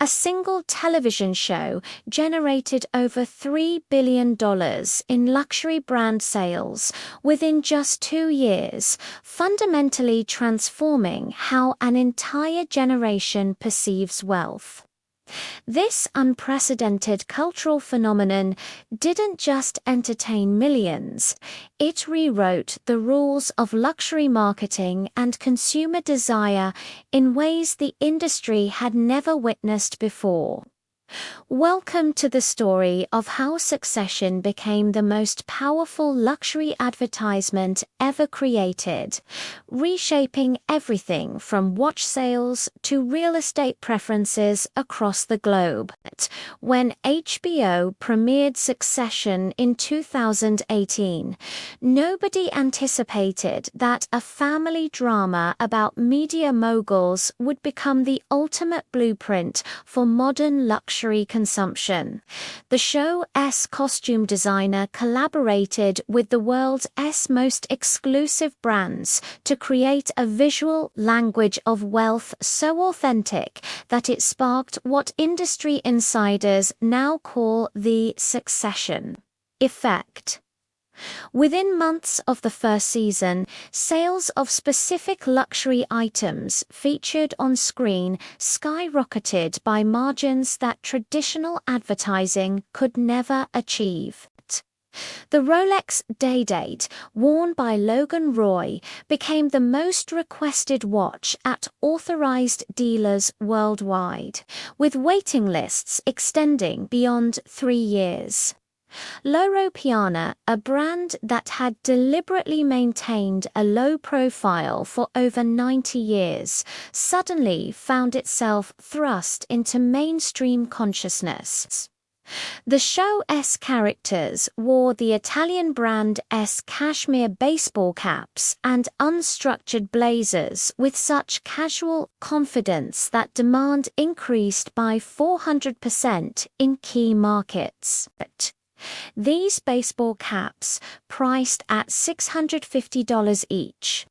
A single television show generated over $3 billion in luxury brand sales within just 2 years, fundamentally transforming how an entire generation perceives wealth. This unprecedented cultural phenomenon didn't just entertain millions, it rewrote the rules of luxury marketing and consumer desire in ways the industry had never witnessed before. Welcome to the story of how Succession became the most powerful luxury advertisement ever created, reshaping everything from watch sales to real estate preferences across the globe. When HBO premiered Succession in 2018, nobody anticipated that a family drama about media moguls would become the ultimate blueprint for modern luxury consumption. The show's costume designer collaborated with the world's most exclusive brands to create a visual language of wealth so authentic that it sparked what industry insiders now call the Succession effect. Within months of the first season, sales of specific luxury items featured on screen skyrocketed by margins that traditional advertising could never achieve. The Rolex Daydate, worn by Logan Roy, became the most requested watch at authorized dealers worldwide, with waiting lists extending beyond 3 years. Loro Piana, a brand that had deliberately maintained a low profile for over 90 years, suddenly found itself thrust into mainstream consciousness. The show's characters wore the Italian brand's cashmere baseball caps and unstructured blazers with such casual confidence that demand increased by 400% in key markets. These baseball caps, priced at $650 each,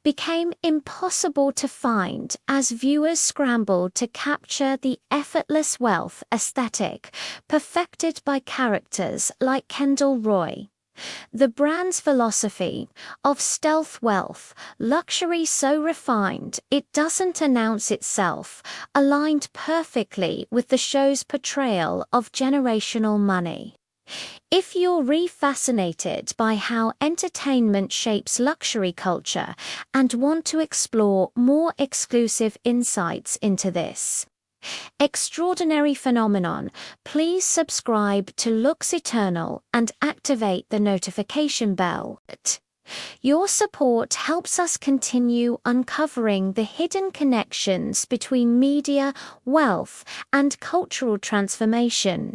became impossible to find as viewers scrambled to capture the effortless wealth aesthetic perfected by characters like Kendall Roy. The brand's philosophy of stealth wealth, luxury so refined it doesn't announce itself, aligned perfectly with the show's portrayal of generational money. If you're fascinated by how entertainment shapes luxury culture and want to explore more exclusive insights into this extraordinary phenomenon, please subscribe to Lux Eternal and activate the notification bell. Your support helps us continue uncovering the hidden connections between media, wealth, and cultural transformation.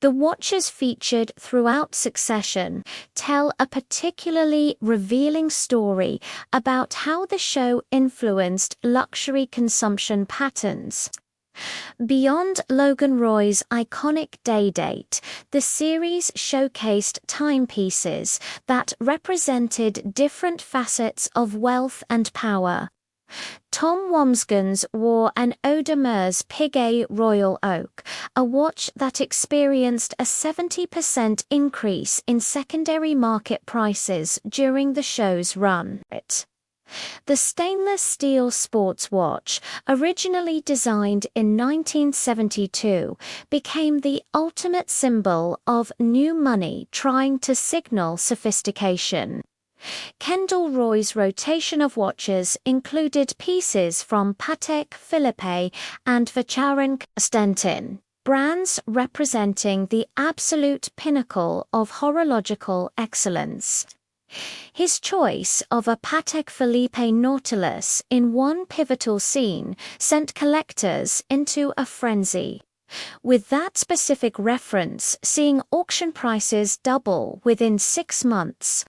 The watches featured throughout Succession tell a particularly revealing story about how the show influenced luxury consumption patterns. Beyond Logan Roy's iconic Daydate, the series showcased timepieces that represented different facets of wealth and power. Tom Wambsgans wore an Audemars Piguet Royal Oak, a watch that experienced a 70% increase in secondary market prices during the show's run. The stainless steel sports watch, originally designed in 1972, became the ultimate symbol of new money trying to signal sophistication. Kendall Roy's rotation of watches included pieces from Patek Philippe and Vacheron Constantin, brands representing the absolute pinnacle of horological excellence. His choice of a Patek Philippe Nautilus in one pivotal scene sent collectors into a frenzy, with that specific reference seeing auction prices double within 6 months.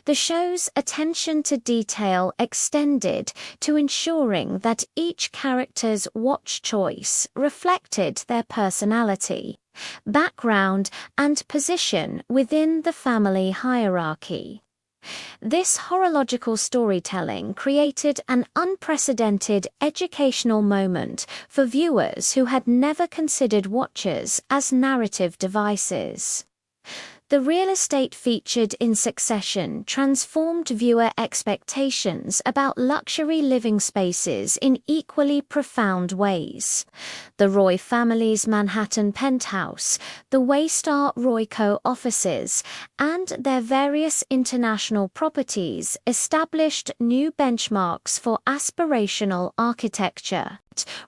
The show's attention to detail extended to ensuring that each character's watch choice reflected their personality, background, and position within the family hierarchy. This horological storytelling created an unprecedented educational moment for viewers who had never considered watches as narrative devices. The real estate featured in Succession transformed viewer expectations about luxury living spaces in equally profound ways. The Roy family's Manhattan penthouse, the Waystar Royco offices, and their various international properties established new benchmarks for aspirational architecture.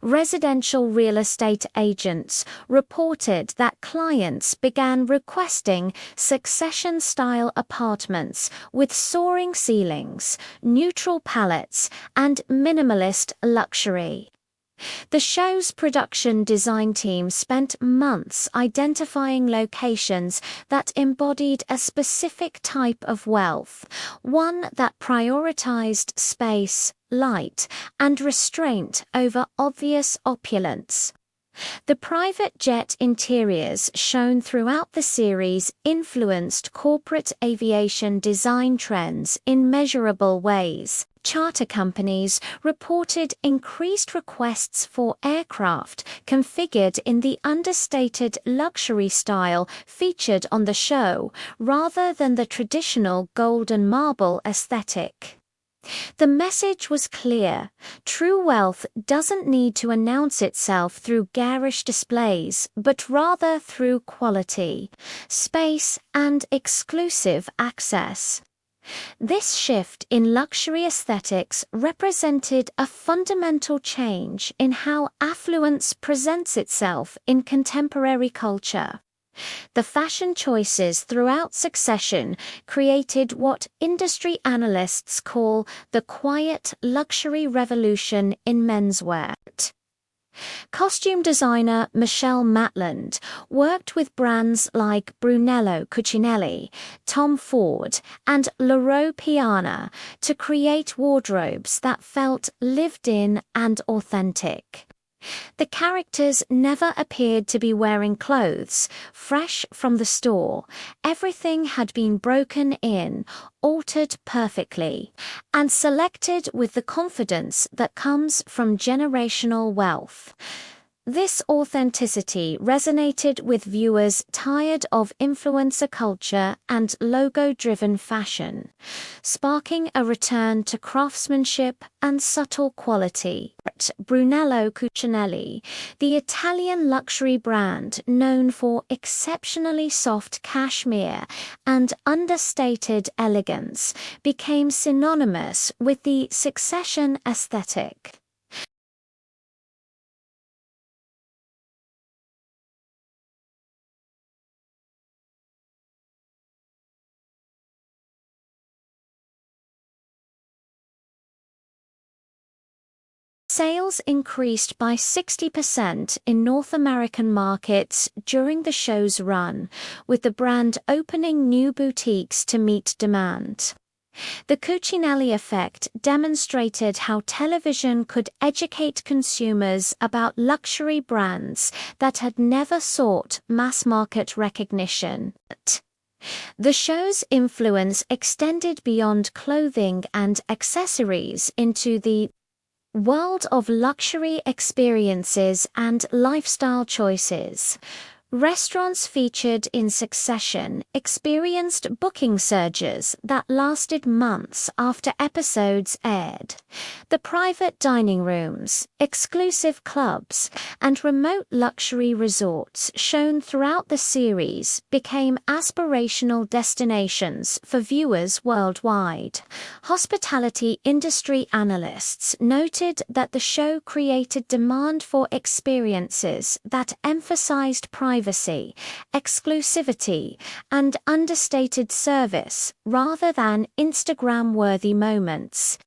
Residential real estate agents reported that clients began requesting Succession-style apartments with soaring ceilings, neutral palettes, and minimalist luxury. The show's production design team spent months identifying locations that embodied a specific type of wealth, one that prioritized space, light, and restraint over obvious opulence. The private jet interiors shown throughout the series influenced corporate aviation design trends in measurable ways. Charter companies reported increased requests for aircraft configured in the understated luxury style featured on the show, rather than the traditional gold and marble aesthetic. The message was clear. True wealth doesn't need to announce itself through garish displays, but rather through quality, space, and exclusive access. This shift in luxury aesthetics represented a fundamental change in how affluence presents itself in contemporary culture. The fashion choices throughout Succession created what industry analysts call the quiet luxury revolution in menswear. Costume designer Michelle Matland worked with brands like Brunello Cucinelli, Tom Ford, and Loro Piana to create wardrobes that felt lived in and authentic. The characters never appeared to be wearing clothes fresh from the store. Everything had been broken in, altered perfectly, and selected with the confidence that comes from generational wealth. This authenticity resonated with viewers tired of influencer culture and logo-driven fashion, sparking a return to craftsmanship and subtle quality. Brunello Cucinelli, the Italian luxury brand known for exceptionally soft cashmere and understated elegance, became synonymous with the Succession aesthetic. Sales increased by 60% in North American markets during the show's run, with the brand opening new boutiques to meet demand. The Cucinelli effect demonstrated how television could educate consumers about luxury brands that had never sought mass-market recognition. The show's influence extended beyond clothing and accessories into the world of luxury experiences and lifestyle choices. Restaurants featured in Succession experienced booking surges that lasted months after episodes aired. The private dining rooms, exclusive clubs, and remote luxury resorts shown throughout the series became aspirational destinations for viewers worldwide. Hospitality industry analysts noted that the show created demand for experiences that emphasized privacy, exclusivity, and understated service rather than Instagram-worthy moments.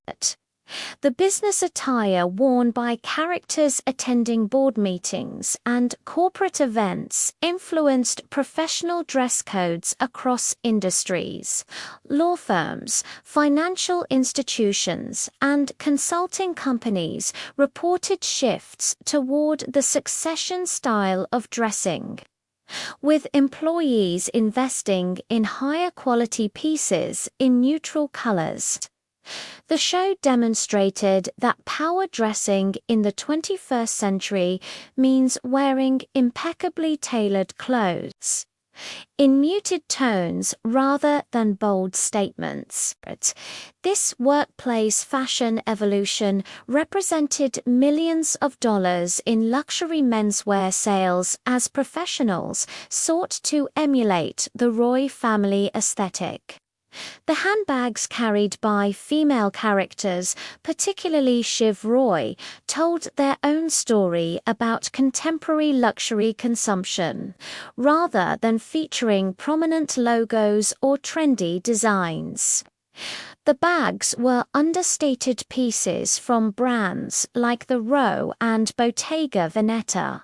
The business attire worn by characters attending board meetings and corporate events influenced professional dress codes across industries. Law firms, financial institutions, and consulting companies reported shifts toward the Succession style of dressing. with employees investing in higher quality pieces in neutral colors. The show demonstrated that power dressing in the 21st century means wearing impeccably tailored clothes in muted tones rather than bold statements. This workplace fashion evolution represented millions of dollars in luxury menswear sales as professionals sought to emulate the Roy family aesthetic. The handbags carried by female characters, particularly Shiv Roy, told their own story about contemporary luxury consumption, rather than featuring prominent logos or trendy designs. The bags were understated pieces from brands like the Rowe and Bottega Veneta.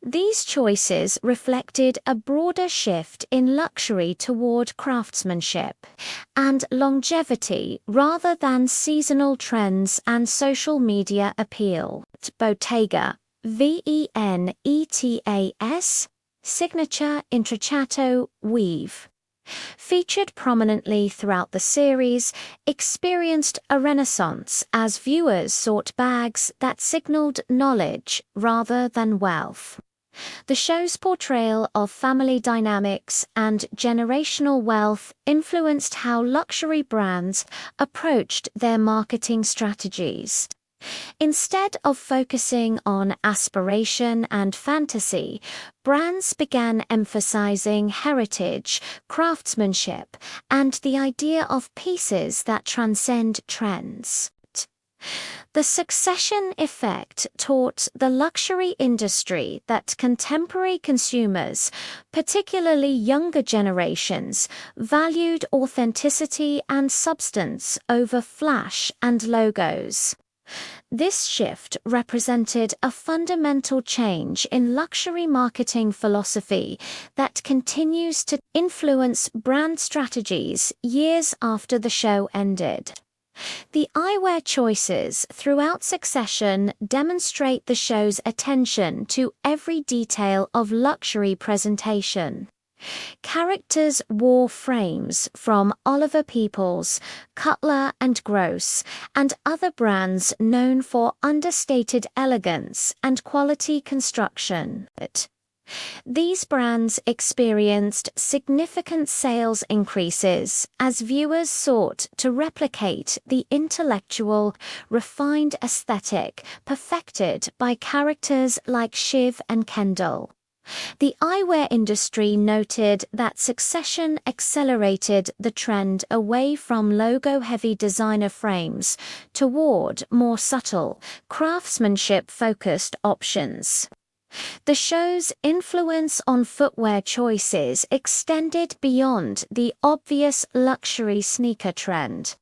These choices reflected a broader shift in luxury toward craftsmanship and longevity rather than seasonal trends and social media appeal. Bottega Venetas signature Intrecciato weave, featured prominently throughout the series, experienced a renaissance as viewers sought bags that signaled knowledge rather than wealth. The show's portrayal of family dynamics and generational wealth influenced how luxury brands approached their marketing strategies. Instead of focusing on aspiration and fantasy, brands began emphasizing heritage, craftsmanship, and the idea of pieces that transcend trends. The Succession effect taught the luxury industry that contemporary consumers, particularly younger generations, valued authenticity and substance over flash and logos. This shift represented a fundamental change in luxury marketing philosophy that continues to influence brand strategies years after the show ended. The eyewear choices throughout Succession demonstrate the show's attention to every detail of luxury presentation. Characters wore frames from Oliver Peoples, Cutler and Gross, and other brands known for understated elegance and quality construction. These brands experienced significant sales increases as viewers sought to replicate the intellectual, refined aesthetic perfected by characters like Shiv and Kendall. The eyewear industry noted that Succession accelerated the trend away from logo-heavy designer frames toward more subtle, craftsmanship-focused options. The show's influence on footwear choices extended beyond the obvious luxury sneaker trend.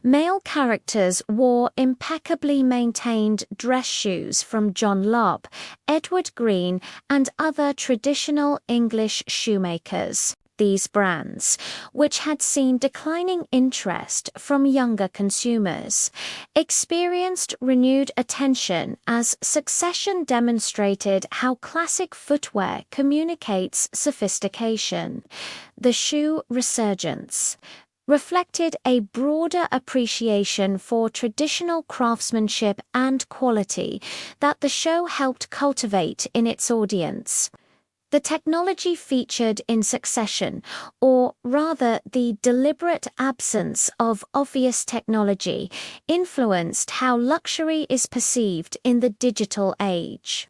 Male characters wore impeccably maintained dress shoes from John Lobb, Edward Green, and other traditional English shoemakers. These brands, which had seen declining interest from younger consumers, experienced renewed attention as Succession demonstrated how classic footwear communicates sophistication. The shoe resurgence reflected a broader appreciation for traditional craftsmanship and quality that the show helped cultivate in its audience. The technology featured in Succession, or rather the deliberate absence of obvious technology, influenced how luxury is perceived in the digital age.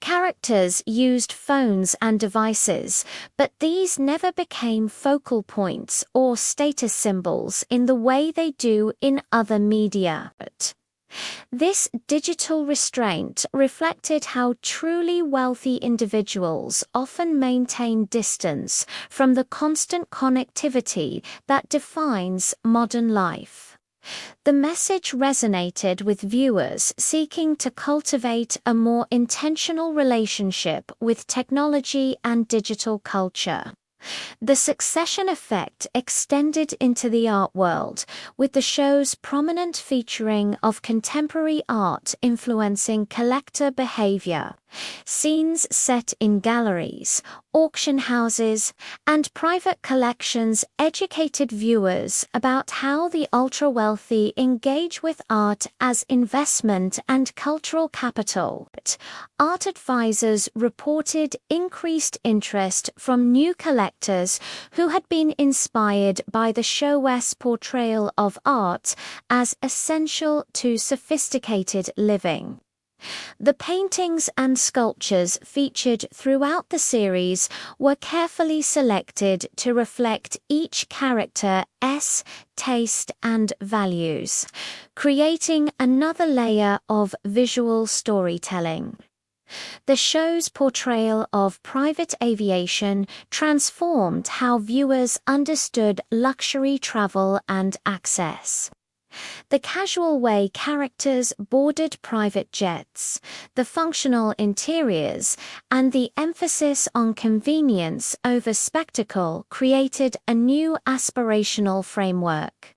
Characters used phones and devices, but these never became focal points or status symbols in the way they do in other media. This digital restraint reflected how truly wealthy individuals often maintain distance from the constant connectivity that defines modern life. The message resonated with viewers seeking to cultivate a more intentional relationship with technology and digital culture. The Succession effect extended into the art world, with the show's prominent featuring of contemporary art influencing collector behavior. Scenes set in galleries, auction houses, and private collections educated viewers about how the ultra-wealthy engage with art as investment and cultural capital. Art advisors reported increased interest from new collectors who had been inspired by the show's portrayal of art as essential to sophisticated living. The paintings and sculptures featured throughout the series were carefully selected to reflect each character's taste and values, creating another layer of visual storytelling. The show's portrayal of private aviation transformed how viewers understood luxury travel and access. The casual way characters boarded private jets, the functional interiors, and the emphasis on convenience over spectacle created a new aspirational framework.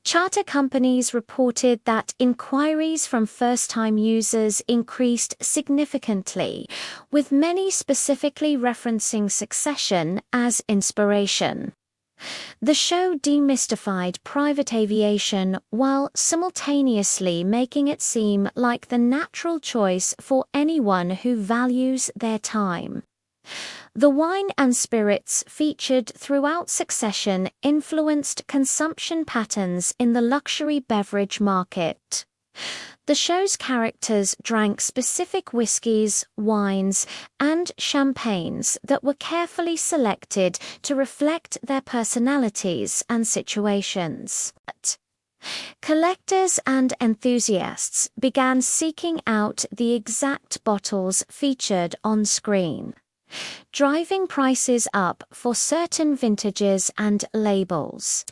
Charter companies reported that inquiries from first-time users increased significantly, with many specifically referencing Succession as inspiration. The show demystified private aviation while simultaneously making it seem like the natural choice for anyone who values their time. The wine and spirits featured throughout Succession influenced consumption patterns in the luxury beverage market. The show's characters drank specific whiskies, wines, and champagnes that were carefully selected to reflect their personalities and situations. Collectors and enthusiasts began seeking out the exact bottles featured on screen, driving prices up for certain vintages and labels.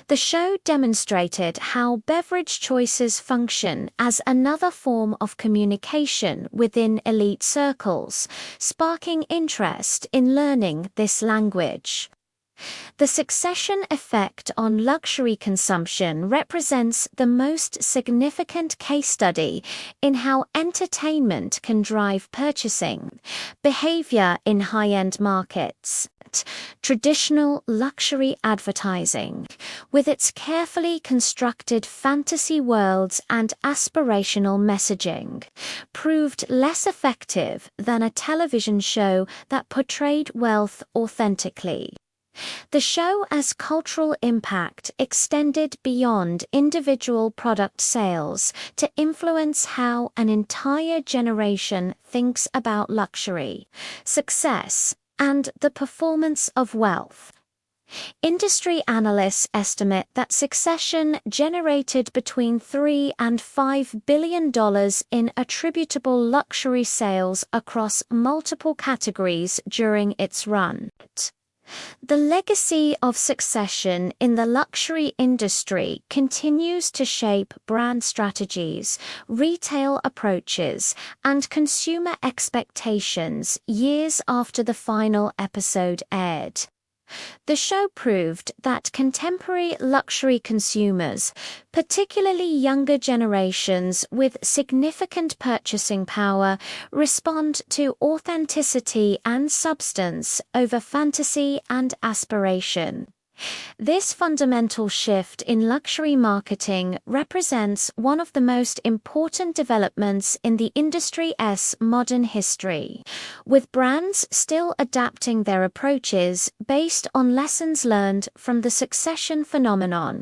The show demonstrated how beverage choices function as another form of communication within elite circles, sparking interest in learning this language. The Succession effect on luxury consumption represents the most significant case study in how entertainment can drive purchasing behavior in high-end markets. Traditional luxury advertising, with its carefully constructed fantasy worlds and aspirational messaging, proved less effective than a television show that portrayed wealth authentically. The show's cultural impact extended beyond individual product sales to influence how an entire generation thinks about luxury, success, and the performance of wealth. Industry analysts estimate that Succession generated between $3 and $5 billion in attributable luxury sales across multiple categories during its run. The legacy of Succession in the luxury industry continues to shape brand strategies, retail approaches, and consumer expectations years after the final episode aired. The show proved that contemporary luxury consumers, particularly younger generations with significant purchasing power, respond to authenticity and substance over fantasy and aspiration. This fundamental shift in luxury marketing represents one of the most important developments in the industry's modern history, with brands still adapting their approaches based on lessons learned from the Succession phenomenon.